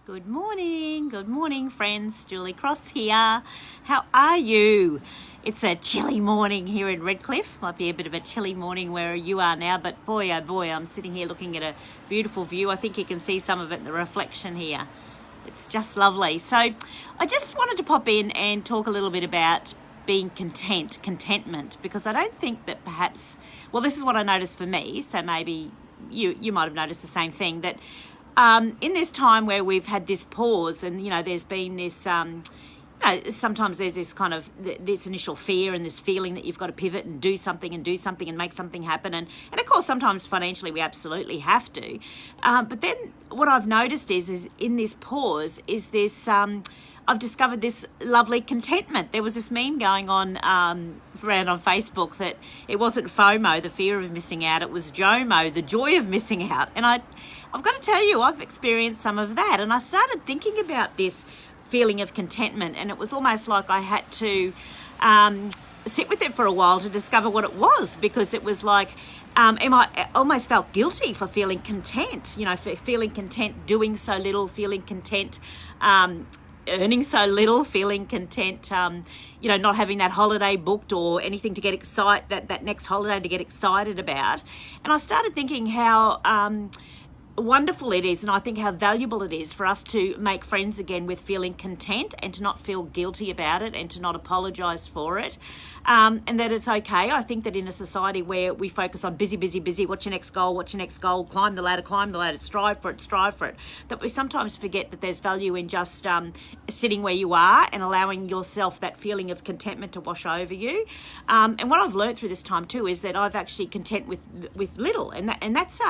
Good morning friends. Julie Cross here. How are you? It's a chilly morning here in Redcliffe. Might be a bit of a chilly morning where you are now, but boy oh boy, I'm sitting here looking at a beautiful view. I think you can see some of it in the reflection here. It's just lovely. So I just wanted to pop in and talk a little bit about being contentment, because I don't think that perhaps, well, this is what I noticed for me, so maybe you might have noticed the same thing, that in this time where we've had this pause and, there's been this, sometimes there's this kind of this initial fear and this feeling that you've got to pivot and do something and make something happen. And of course, sometimes financially we absolutely have to. But then what I've noticed is in this pause is this, I've discovered this lovely contentment. There was this meme going on around on Facebook that it wasn't FOMO, the fear of missing out, it was JOMO, the joy of missing out. And I've got to tell you, I've experienced some of that. And I started thinking about this feeling of contentment, and it was almost like I had to sit with it for a while to discover what it was, because it was like, I almost felt guilty for feeling content, for feeling content doing so little, feeling content earning so little, feeling content, not having that holiday booked or anything to get excited, that next holiday to get excited about. And I started thinking how wonderful it is, and I think how valuable it is for us to make friends again with feeling content and to not feel guilty about it and to not apologise for it, and that it's okay. I think that in a society where we focus on busy, what's your next goal, climb the ladder, strive for it, that we sometimes forget that there's value in just sitting where you are and allowing yourself that feeling of contentment to wash over you. And what I've learned through this time too is that I've actually content with little, and that's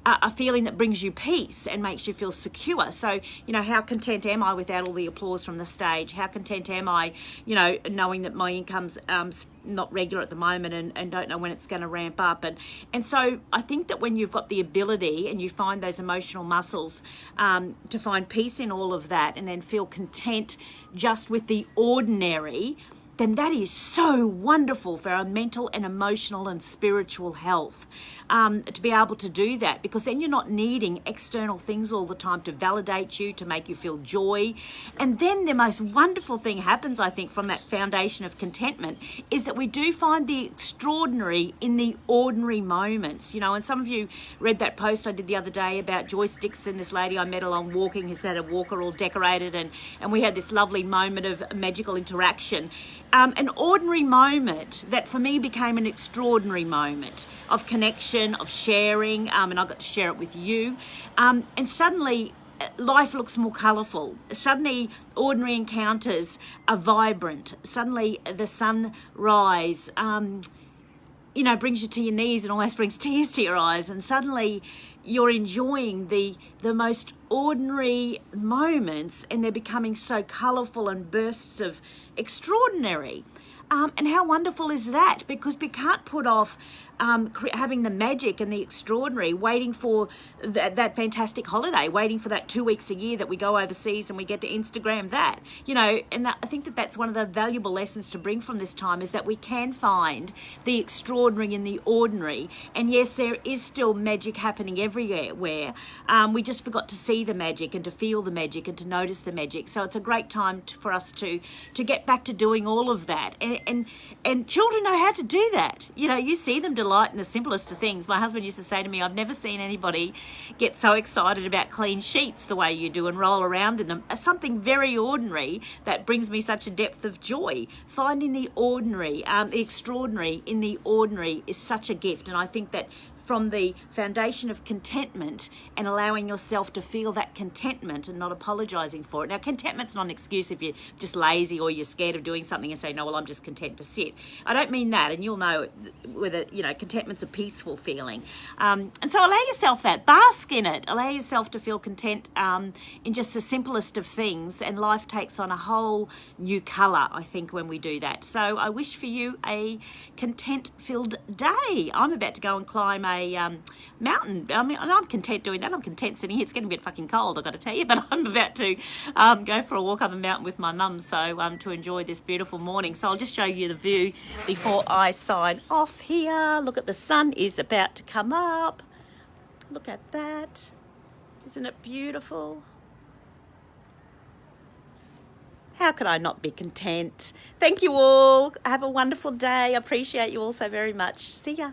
a feeling that brings you peace and makes you feel secure. So, how content am I without all the applause from the stage? How content am I, knowing that my income's not regular at the moment and don't know when it's going to ramp up? And so I think that when you've got the ability and you find those emotional muscles to find peace in all of that and then feel content just with the ordinary, then that is so wonderful for our mental and emotional and spiritual health, to be able to do that, because then you're not needing external things all the time to validate you, to make you feel joy. And then the most wonderful thing happens, I think, from that foundation of contentment is that we do find the extraordinary in the ordinary moments, and some of you read that post I did the other day about Joyce Dixon, this lady I met along walking, who's had a walker all decorated, and we had this lovely moment of magical interaction. An ordinary moment that for me became an extraordinary moment of connection, of sharing, and I got to share it with you. And suddenly life looks more colourful. Suddenly ordinary encounters are vibrant. Suddenly the sunrise, brings you to your knees and almost brings tears to your eyes. And suddenly you're enjoying the most ordinary moments, and they're becoming so colourful and bursts of extraordinary. And how wonderful is that? Because we can't put off having the magic and the extraordinary, waiting for that fantastic holiday, waiting for that 2 weeks a year that we go overseas and we get to Instagram that, and I think that that's one of the valuable lessons to bring from this time, is that we can find the extraordinary in the ordinary. And yes, there is still magic happening everywhere. We just forgot to see the magic and to feel the magic and to notice the magic. So it's a great time for us to get back to doing all of that. And children know how to do that. You see them delight in the simplest of things. My husband used to say to me, I've never seen anybody get so excited about clean sheets the way you do and roll around in them. Something very ordinary that brings me such a depth of joy. Finding the ordinary, the extraordinary in the ordinary is such a gift. And I think that from the foundation of contentment and allowing yourself to feel that contentment and not apologising for it. Now, contentment's not an excuse if you're just lazy or you're scared of doing something and say, no, well, I'm just content to sit. I don't mean that, and you'll know whether, contentment's a peaceful feeling. And so allow yourself that. Bask in it. Allow yourself to feel content in just the simplest of things, and life takes on a whole new colour, I think, when we do that. So I wish for you a content-filled day. I'm about to go and climb a mountain. I mean, I'm content doing that. I'm content sitting here. It's getting a bit fucking cold, I've got to tell you, but I'm about to go for a walk up a mountain with my mum, so to enjoy this beautiful morning. So I'll just show you the view before I sign off here. Look at the sun is about to come up. Look at that. Isn't it beautiful? how could I not be content? Thank you all. Have a wonderful day. I appreciate you all so very much. See ya.